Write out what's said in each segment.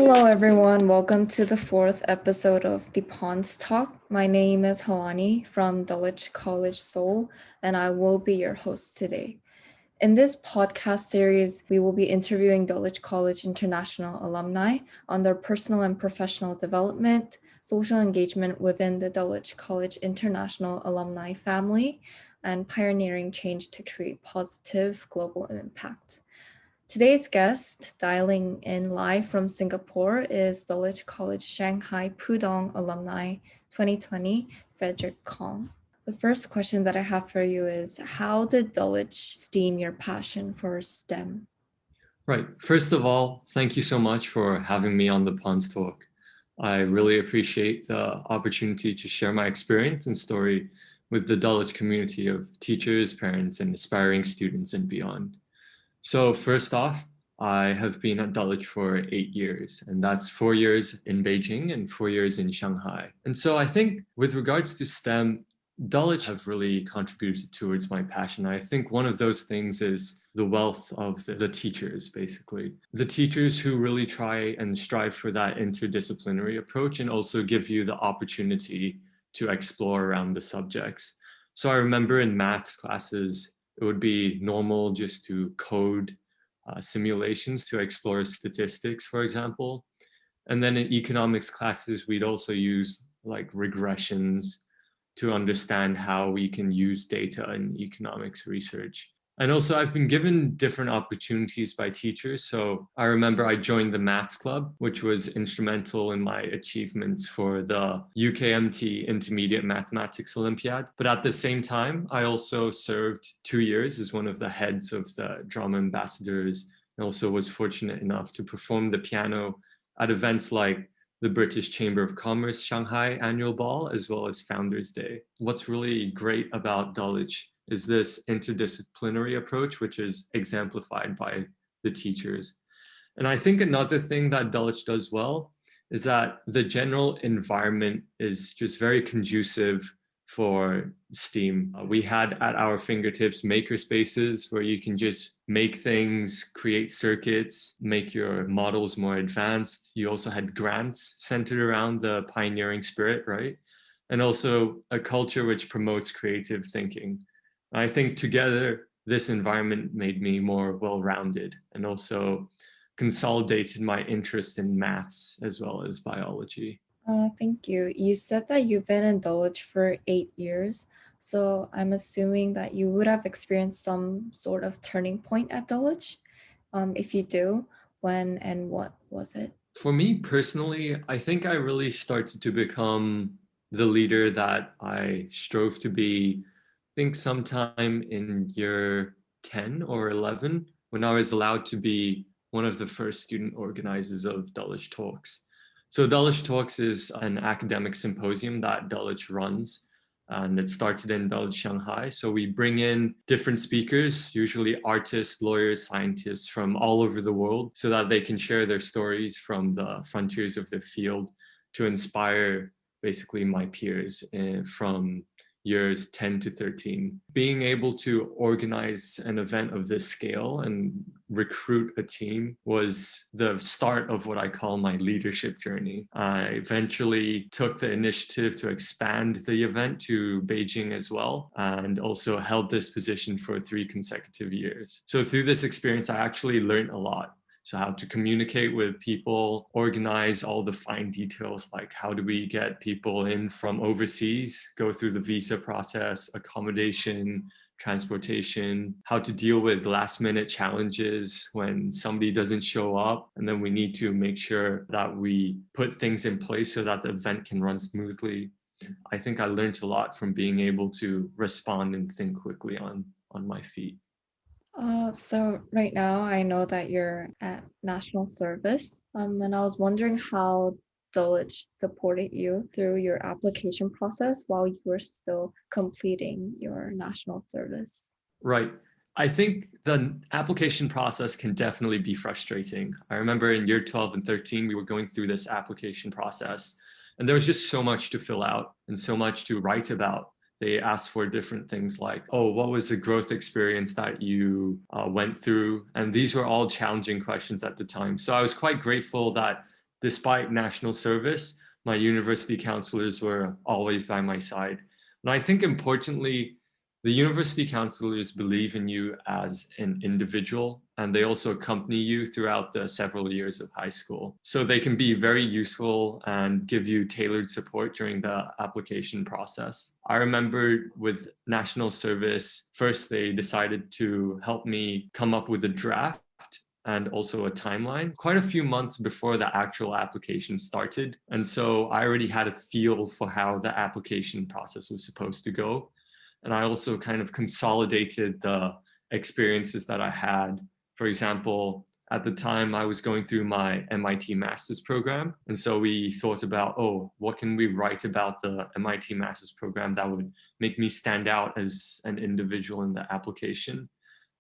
Hello, everyone. Welcome to the fourth episode of the Pons Talk. My name is Halani from Dulwich College, Seoul, and I will be your host today. In this podcast series, we will be interviewing Dulwich College International alumni on their personal and professional development, social engagement within the Dulwich College International alumni family, and pioneering change to create positive global impact. Today's guest, dialing in live from Singapore, is Dulwich College Shanghai Pudong alumni 2020, Frederick Kong. The first question that I have for you is, how did Dulwich stem your passion for STEM? Right. First of all, thank you so much for having me on the Pons Talk. I really appreciate the opportunity to share my experience and story with the Dulwich community of teachers, parents, and aspiring students and beyond. So first off, I have been at Dulwich for 8 years, and that's 4 years in Beijing and 4 years in Shanghai. And so I think with regards to STEM, Dulwich have really contributed towards my passion. I think one of those things is the wealth of the teachers, basically. The teachers who really try and strive for that interdisciplinary approach and also give you the opportunity to explore around the subjects. So I remember in maths classes, it would be normal just to code simulations to explore statistics, for example. And then in economics classes, we'd also use like regressions to understand how we can use data in economics research. And also I've been given different opportunities by teachers. So I remember I joined the maths club, which was instrumental in my achievements for the UKMT Intermediate Mathematics Olympiad. But at the same time, I also served 2 years as one of the heads of the drama ambassadors, and also was fortunate enough to perform the piano at events like the British Chamber of Commerce Shanghai Annual Ball, as well as Founders Day. What's really great about Dulwich is this interdisciplinary approach, which is exemplified by the teachers. And I think another thing that Dulwich does well is that the general environment is just very conducive for STEAM. We had at our fingertips maker spaces where you can just make things, create circuits, make your models more advanced. You also had grants centered around the pioneering spirit, right? And also a culture which promotes creative thinking. I think together, this environment made me more well-rounded and also consolidated my interest in maths as well as biology. Thank you. You said that you've been in Dulwich for 8 years, so I'm assuming that you would have experienced some sort of turning point at Dulwich. If you do, when and what was it? For me personally, I think I really started to become the leader that I strove to be, I think sometime in year 10 or 11, when I was allowed to be one of the first student organizers of Dulwich Talks. So Dulwich Talks is an academic symposium that Dulwich runs, and it started in Dulwich, Shanghai. So we bring in different speakers, usually artists, lawyers, scientists from all over the world, so that they can share their stories from the frontiers of their field to inspire basically my peers from years 10 to 13. Being able to organize an event of this scale and recruit a team was the start of what I call my leadership journey. I eventually took the initiative to expand the event to Beijing as well, and also held this position for 3 consecutive years. So through this experience, I actually learned a lot. So how to communicate with people, organize all the fine details, like how do we get people in from overseas, go through the visa process, accommodation, transportation, how to deal with last minute challenges when somebody doesn't show up. And then we need to make sure that we put things in place so that the event can run smoothly. I think I learned a lot from being able to respond and think quickly on my feet. So right now I know that you're at national service, and I was wondering how Dulwich supported you through your application process while you were still completing your national service. Right. I think the application process can definitely be frustrating. I remember in year 12 and 13, we were going through this application process, and there was just so much to fill out and so much to write about. They asked for different things like, oh, what was the growth experience that you went through? And these were all challenging questions at the time. So I was quite grateful that despite national service, my university counselors were always by my side. And I think importantly, the university counselors believe in you as an individual, and they also accompany you throughout the several years of high school. So they can be very useful and give you tailored support during the application process. I remember with national service, first they decided to help me come up with a draft and also a timeline quite a few months before the actual application started. And so I already had a feel for how the application process was supposed to go. And I also kind of consolidated the experiences that I had. For example, at the time I was going through my MIT master's program. And so we thought about, oh, what can we write about the MIT master's program that would make me stand out as an individual in the application?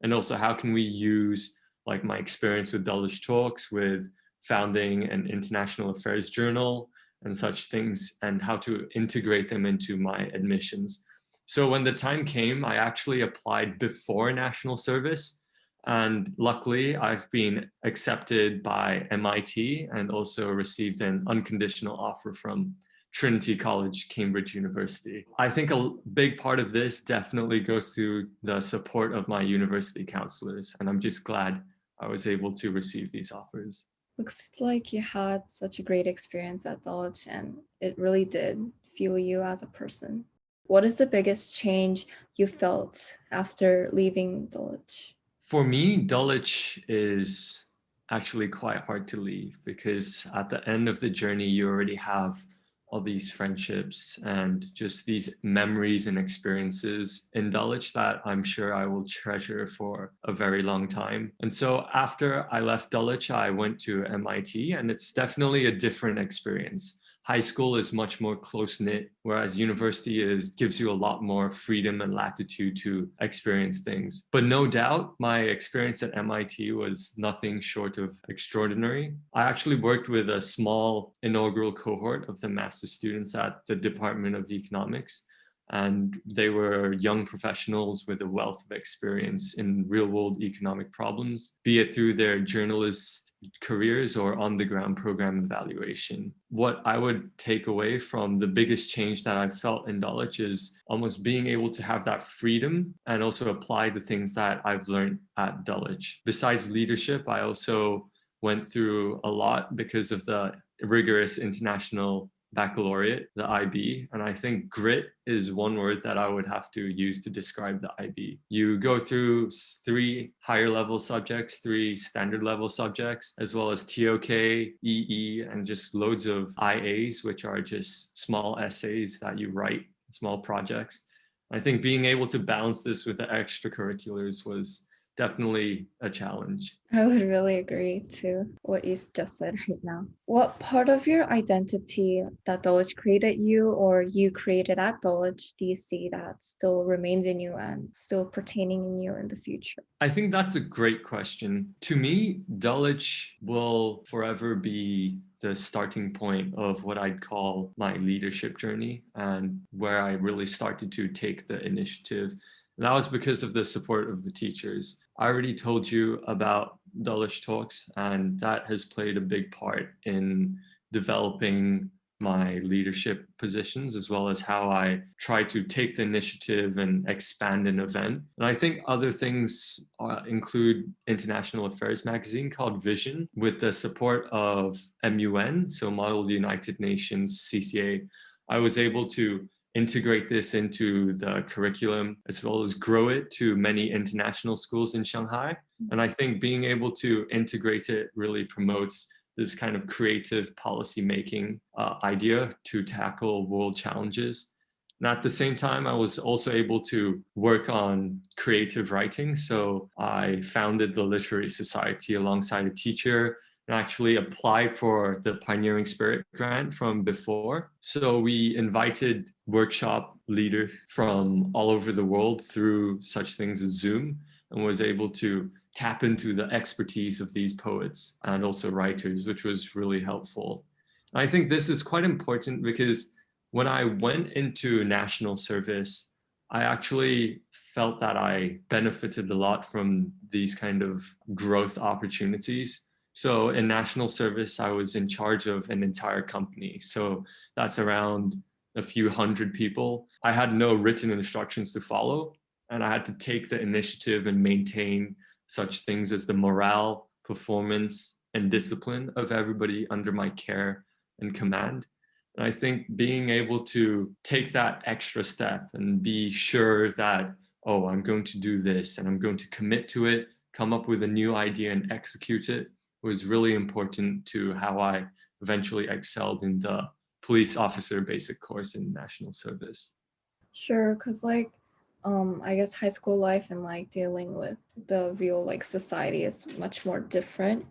And also, how can we use like my experience with Dulwich Talks, with founding an international affairs journal and such things, and how to integrate them into my admissions. So when the time came, I actually applied before national service. And luckily, I've been accepted by MIT and also received an unconditional offer from Trinity College, Cambridge University. I think a big part of this definitely goes to the support of my university counselors. And I'm just glad I was able to receive these offers. Looks like you had such a great experience at Dulwich, and it really did fuel you as a person. What is the biggest change you felt after leaving Dulwich? For me, Dulwich is actually quite hard to leave because at the end of the journey, you already have all these friendships and just these memories and experiences in Dulwich that I'm sure I will treasure for a very long time. And so after I left Dulwich, I went to MIT, and it's definitely a different experience. High school is much more close-knit, whereas university gives you a lot more freedom and latitude to experience things. But no doubt, my experience at MIT was nothing short of extraordinary. I actually worked with a small inaugural cohort of the master's students at the Department of Economics, and they were young professionals with a wealth of experience in real-world economic problems, be it through their journalist careers or on the ground program evaluation. What I would take away from the biggest change that I've felt in Dulwich is almost being able to have that freedom and also apply the things that I've learned at Dulwich. Besides leadership, I also went through a lot because of the rigorous international baccalaureate, the IB. And I think grit is one word that I would have to use to describe the IB. You go through 3 higher level subjects, 3 standard level subjects, as well as TOK, EE, and just loads of IAs, which are just small essays that you write, small projects. I think being able to balance this with the extracurriculars was definitely a challenge. I would really agree to what you just said right now. What part of your identity that Dulwich created you or you created at Dulwich do you see that still remains in you and still pertaining in you in the future? I think that's a great question. To me, Dulwich will forever be the starting point of what I'd call my leadership journey and where I really started to take the initiative. And that was because of the support of the teachers. I already told you about Dulwich Talks, and that has played a big part in developing my leadership positions, as well as how I try to take the initiative and expand an event. And I think other things include International Affairs magazine called Vision, with the support of MUN, so Model United Nations, CCA. I was able to integrate this into the curriculum, as well as grow it to many international schools in Shanghai. And I think being able to integrate it really promotes this kind of creative policy making idea to tackle world challenges. And at the same time, I was also able to work on creative writing. So I founded the Literary Society alongside a teacher and actually applied for the Pioneering Spirit grant from before. So we invited workshop leaders from all over the world through such things as Zoom, and was able to tap into the expertise of these poets and also writers, which was really helpful. I think this is quite important because when I went into national service, I actually felt that I benefited a lot from these kind of growth opportunities. So in national service, I was in charge of an entire company. So that's around a few hundred people. I had no written instructions to follow, and I had to take the initiative and maintain such things as the morale, performance, and discipline of everybody under my care and command. And I think being able to take that extra step and be sure that, oh, I'm going to do this and I'm going to commit to it, come up with a new idea and execute it was really important to how I eventually excelled in the police officer basic course in national service. Sure, because I guess high school life and like dealing with the real like society is much more different.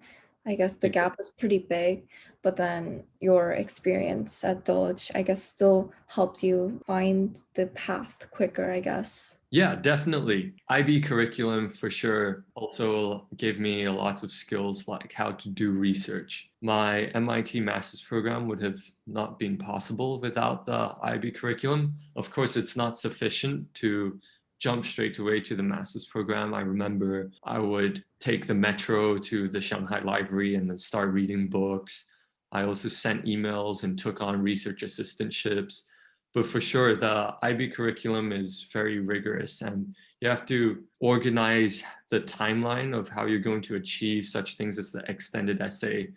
I guess the gap is pretty big, but then your experience at Dulwich, I guess, still helped you find the path quicker, I guess. Yeah, definitely. IB curriculum for sure also gave me a lot of skills like how to do research. My MIT master's program would have not been possible without the IB curriculum. Of course, it's not sufficient to jump straight away to the master's program. I remember I would take the metro to the Shanghai library and then start reading books. I also sent emails and took on research assistantships. But for sure, the IB curriculum is very rigorous, and you have to organize the timeline of how you're going to achieve such things as the extended essay,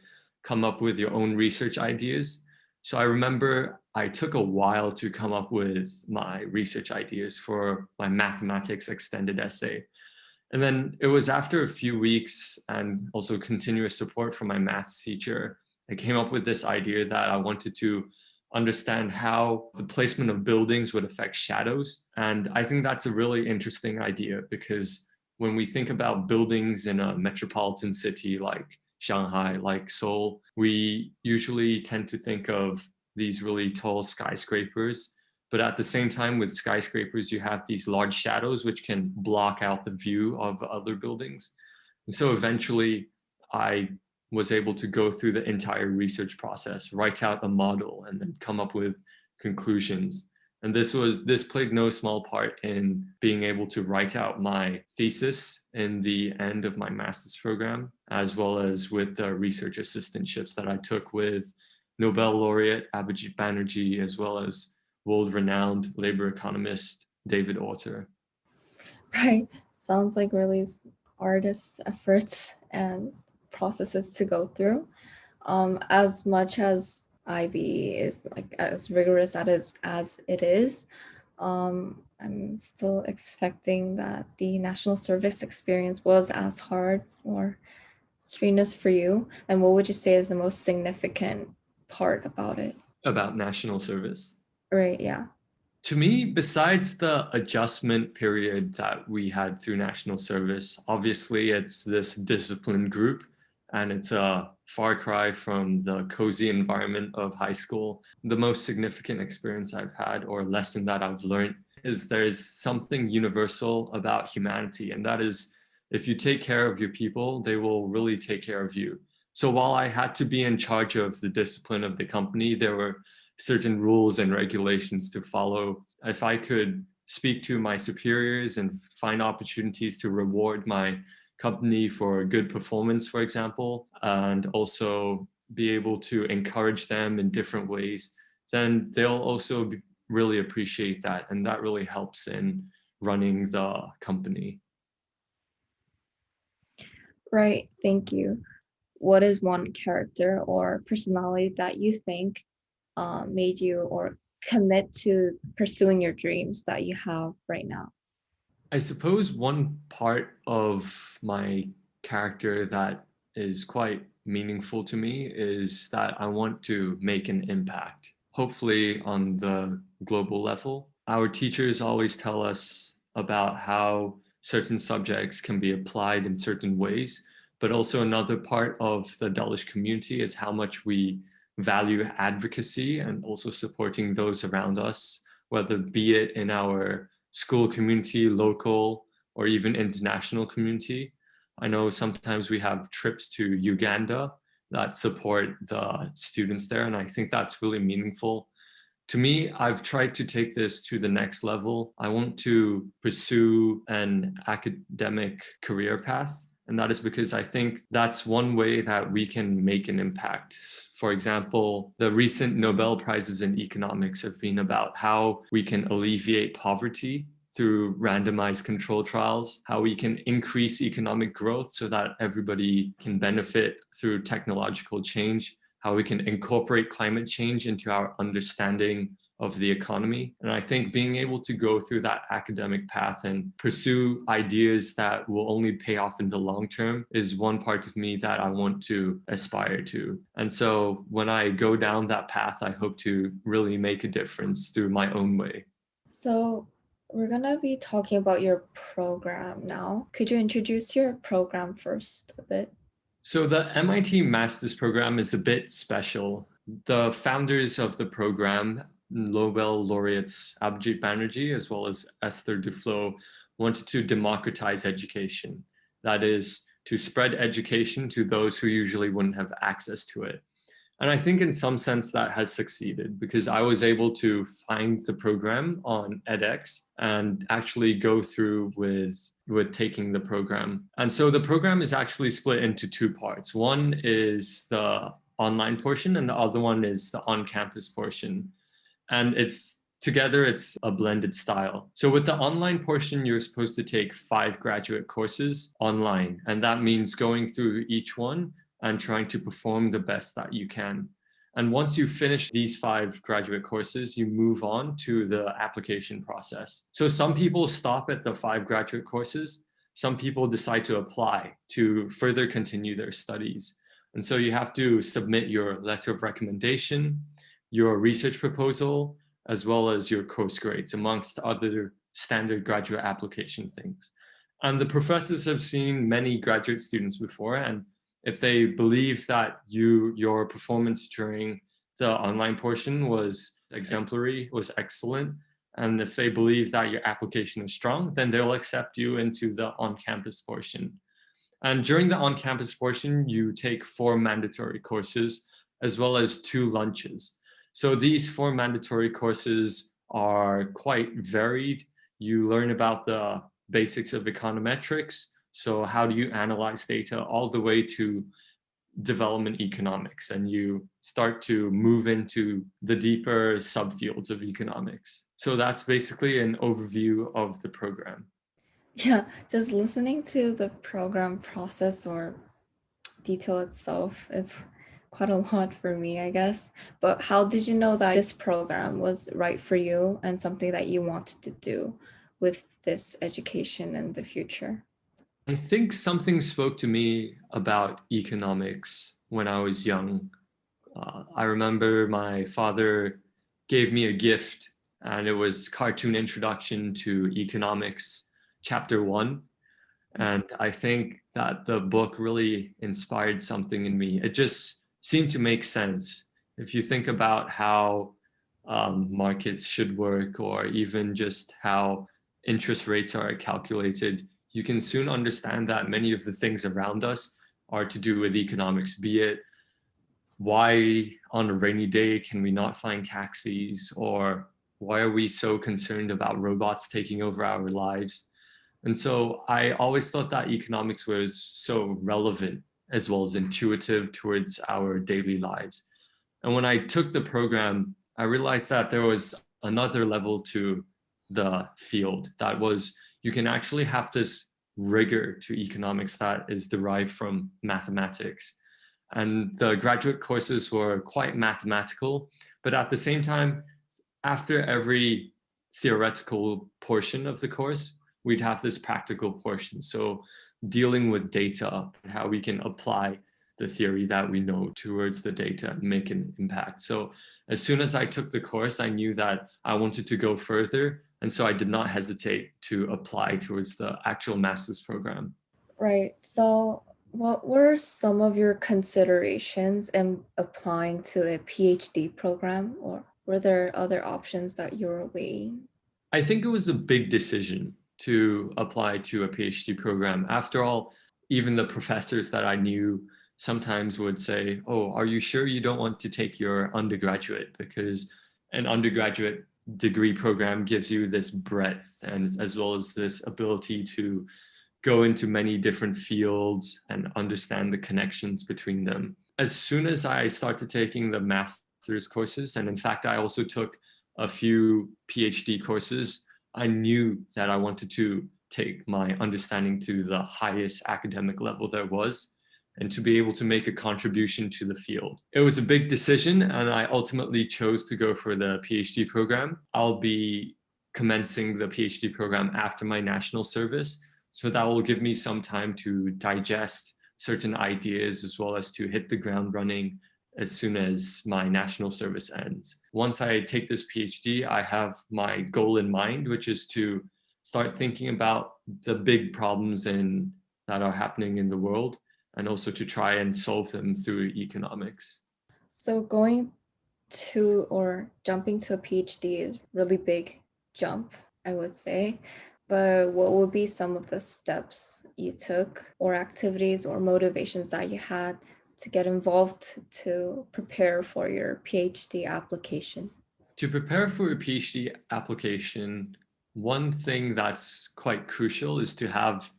come up with your own research ideas. So I remember I took a while to come up with my research ideas for my mathematics extended essay. And then it was after a few weeks and also continuous support from my math teacher, I came up with this idea that I wanted to understand how the placement of buildings would affect shadows. And I think that's a really interesting idea because when we think about buildings in a metropolitan city like Shanghai, like Seoul, we usually tend to think of these really tall skyscrapers. But at the same time, with skyscrapers, you have these large shadows which can block out the view of other buildings. And so eventually, I was able to go through the entire research process, write out a model, and then come up with conclusions. And this played no small part in being able to write out my thesis in the end of my master's program, as well as with the research assistantships that I took with Nobel laureate Abhijit Banerjee, as well as world-renowned labor economist David Autor. Right. Sounds like really artists' efforts and processes to go through. As much as IB is like as rigorous as it is, I'm still expecting that the national service experience was as hard or strenuous for you. And what would you say is the most significant part about it? About national service. Right, yeah. To me, besides the adjustment period that we had through national service, obviously it's this disciplined group and it's a far cry from the cozy environment of high school. The most significant experience I've had or lesson that I've learned is there's something universal about humanity, and that is if you take care of your people, they will really take care of you. So while I had to be in charge of the discipline of the company, there were certain rules and regulations to follow. If I could speak to my superiors and find opportunities to reward my company for good performance, for example, and also be able to encourage them in different ways, then they'll also really appreciate that. And that really helps in running the company. Right, thank you. What is one character or personality that you think made you or commit to pursuing your dreams that you have right now? I suppose one part of my character that is quite meaningful to me is that I want to make an impact, hopefully on the global level. Our teachers always tell us about how certain subjects can be applied in certain ways, but also another part of the Dulwich community is how much we value advocacy and also supporting those around us, whether be it in our school community, local, or even international community. I know sometimes we have trips to Uganda that support the students there, and I think that's really meaningful. To me, I've tried to take this to the next level. I want to pursue an academic career path, And that is because I think that's one way that we can make an impact. For example, the recent Nobel Prizes in economics have been about how we can alleviate poverty through randomized control trials, how we can increase economic growth so that everybody can benefit through technological change, how we can incorporate climate change into our understanding of the economy. And I think being able to go through that academic path and pursue ideas that will only pay off in the long term is one part of me that I want to aspire to. And so when I go down that path, I hope to really make a difference through my own way. So, we're going to be talking about your program now. Could you introduce your program first a bit? So the MIT Master's Program is a bit special. The founders of the program, Nobel laureates Abhijit Banerjee as well as Esther Duflo, wanted to democratize education. That is, to spread education to those who usually wouldn't have access to it. And I think in some sense that has succeeded because I was able to find the program on edX and actually go through with taking the program. And so the program is actually split into two parts. One is the online portion and the other one is the on-campus portion. And it's a blended style. So with the online portion, you're supposed to take 5 graduate courses online. And that means going through each one and trying to perform the best that you can. And once you finish these 5 graduate courses, you move on to the application process. So some people stop at the 5 graduate courses. Some people decide to apply to further continue their studies. And so you have to submit your letter of recommendation, your research proposal, as well as your course grades, amongst other standard graduate application things. And the professors have seen many graduate students before, and if they believe that your performance during the online portion was exemplary, was excellent, and if they believe that your application is strong, then they'll accept you into the on-campus portion. And during the on-campus portion, you take 4 mandatory courses as well as 2 lunches. So these 4 mandatory courses are quite varied. You learn about the basics of econometrics. So how do you analyze data all the way to development economics, and you start to move into the deeper subfields of economics. So that's basically an overview of the program. Yeah, just listening to the program process or detail itself is quite a lot for me, I guess. But how did you know that this program was right for you and something that you wanted to do with this education in the future? I think something spoke to me about economics when I was young. I remember my father gave me a gift, and it was Cartoon Introduction to Economics, Chapter 1. And I think that the book really inspired something in me. It just seemed to make sense. If you think about how markets should work, or even just how interest rates are calculated, you can soon understand that many of the things around us are to do with economics, be it why on a rainy day can we not find taxis, or why are we so concerned about robots taking over our lives. And so I always thought that economics was so relevant as well as intuitive towards our daily lives. And when I took the program, I realized that there was another level to the field. That was, you can actually have this rigor to economics that is derived from mathematics. And the graduate courses were quite mathematical, but at the same time, after every theoretical portion of the course, we'd have this practical portion. So dealing with data and how we can apply the theory that we know towards the data and make an impact. So as soon as I took the course, I knew that I wanted to go further. And so I did not hesitate to apply towards the actual master's program. Right. So what were some of your considerations in applying to a PhD program, or were there other options that you were weighing? I think it was a big decision to apply to a PhD program. After all, even the professors that I knew sometimes would say, "Oh, are you sure you don't want to take your undergraduate? Because an undergraduate degree program gives you this breadth and as well as this ability to go into many different fields and understand the connections between them. As soon as I started taking the master's courses, and in fact, I also took a few PhD courses, I knew that I wanted to take my understanding to the highest academic level there was and to be able to make a contribution to the field. It was a big decision, and I ultimately chose to go for the PhD program. I'll be commencing the PhD program after my national service, so that will give me some time to digest certain ideas as well as to hit the ground running as soon as my national service ends. Once I take this PhD, I have my goal in mind, which is to start thinking about the big problems that are happening in the world, and also to try and solve them through economics. So going to or jumping to a PhD is really big jump, I would say. But what would be some of the steps you took or activities or motivations that you had to get involved to prepare for your PhD application? To prepare for a PhD application, one thing that's quite crucial is to have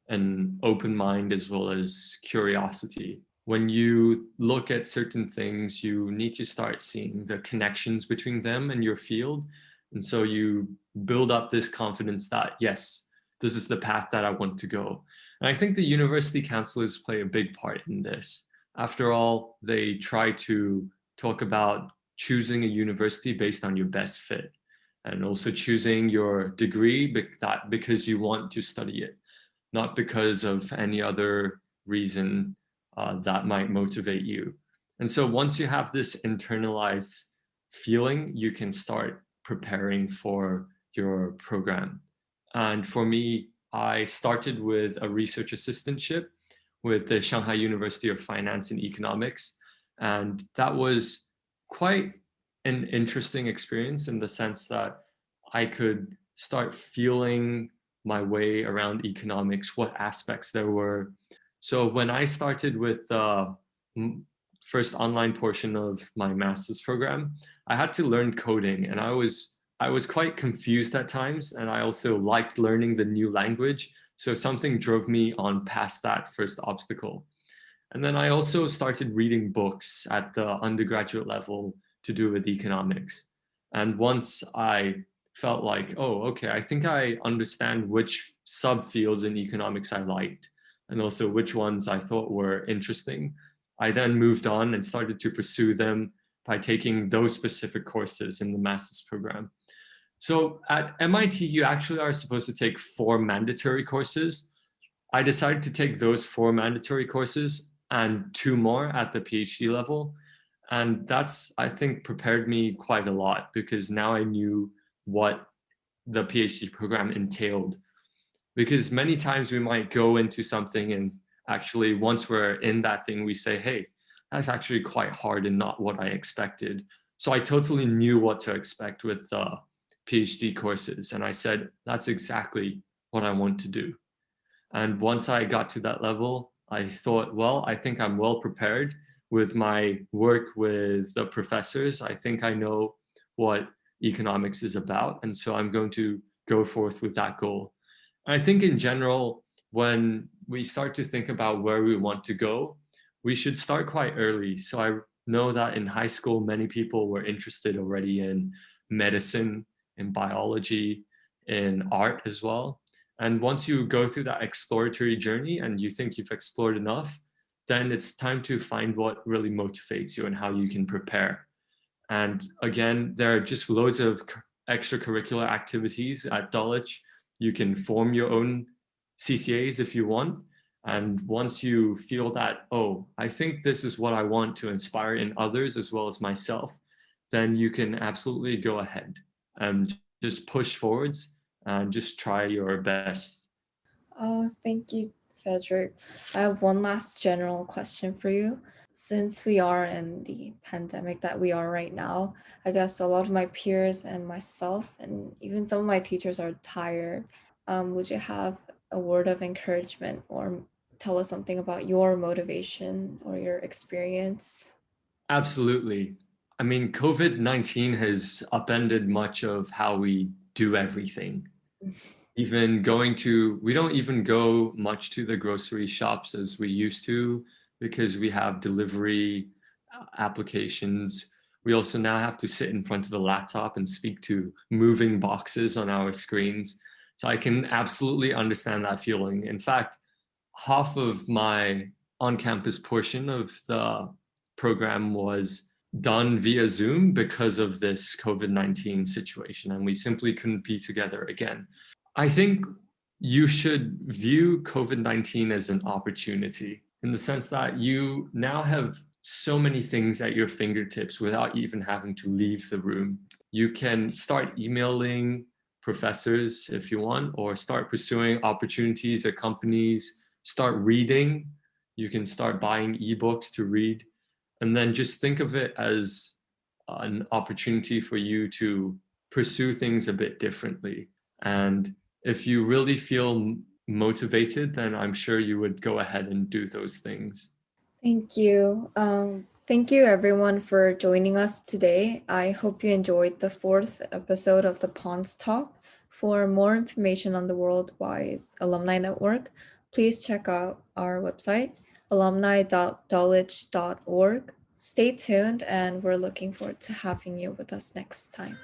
an open mind as well as curiosity. When you look at certain things, you need to start seeing the connections between them and your field. And so you build up this confidence that, yes, this is the path that I want to go. And I think the university counselors play a big part in this. After all, they try to talk about choosing a university based on your best fit, and also choosing your degree because you want to study it, not because of any other reason that might motivate you. And so once you have this internalized feeling, you can start preparing for your program. And for me, I started with a research assistantship with the Shanghai University of Finance and Economics. And that was quite an interesting experience in the sense that I could start feeling my way around economics, what aspects there were. So when I started with the first online portion of my master's program, I had to learn coding, and I was quite confused at times, and I also liked learning the new language. So something drove me on past that first obstacle. And then I also started reading books at the undergraduate level to do with economics. And once I felt like, oh, okay, I think I understand which subfields in economics I liked and also which ones I thought were interesting, I then moved on and started to pursue them by taking those specific courses in the master's program. So at MIT, you actually are supposed to take 4 mandatory courses. I decided to take those 4 mandatory courses and 2 more at the PhD level. And that's, I think, prepared me quite a lot because now I knew what the PhD program entailed. Because many times we might go into something and actually once we're in that thing, we say, hey, that's actually quite hard and not what I expected. So I totally knew what to expect with PhD courses. And I said, that's exactly what I want to do. And once I got to that level, I thought, well, I think I'm well prepared with my work with the professors. I think I know what economics is about. And so I'm going to go forth with that goal. And I think in general, when we start to think about where we want to go, we should start quite early. So I know that in high school, many people were interested already in medicine, in biology, in art as well. And once you go through that exploratory journey and you think you've explored enough, then it's time to find what really motivates you and how you can prepare. And again, there are just loads of extracurricular activities at Dulwich. You can form your own CCAs if you want. And once you feel that, oh, I think this is what I want to inspire in others as well as myself, then you can absolutely go ahead and just push forwards and just try your best. Oh, thank you, Frederick. I have one last general question for you. Since we are in the pandemic that we are right now, I guess a lot of my peers and myself, and even some of my teachers are tired. Would you have a word of encouragement or tell us something about your motivation or your experience? Absolutely. I mean, COVID-19 has upended much of how we do everything. Even we don't even go much to the grocery shops as we used to because we have delivery applications. We also now have to sit in front of a laptop and speak to moving boxes on our screens. So I can absolutely understand that feeling. In fact, half of my on-campus portion of the program was done via Zoom because of this COVID-19 situation, and we simply couldn't be together again. I think you should view COVID-19 as an opportunity in the sense that you now have so many things at your fingertips without even having to leave the room. You can start emailing professors if you want, or start pursuing opportunities at companies, start reading. You can start buying ebooks to read, and then just think of it as an opportunity for you to pursue things a bit differently. And if you really feel motivated, then I'm sure you would go ahead and do those things. Thank you. Thank you everyone for joining us today. I hope you enjoyed the 4th episode of the Pons Talk. For more information on the Worldwide Alumni Network, please check out our website, alumni.dulwich.org. Stay tuned, and we're looking forward to having you with us next time.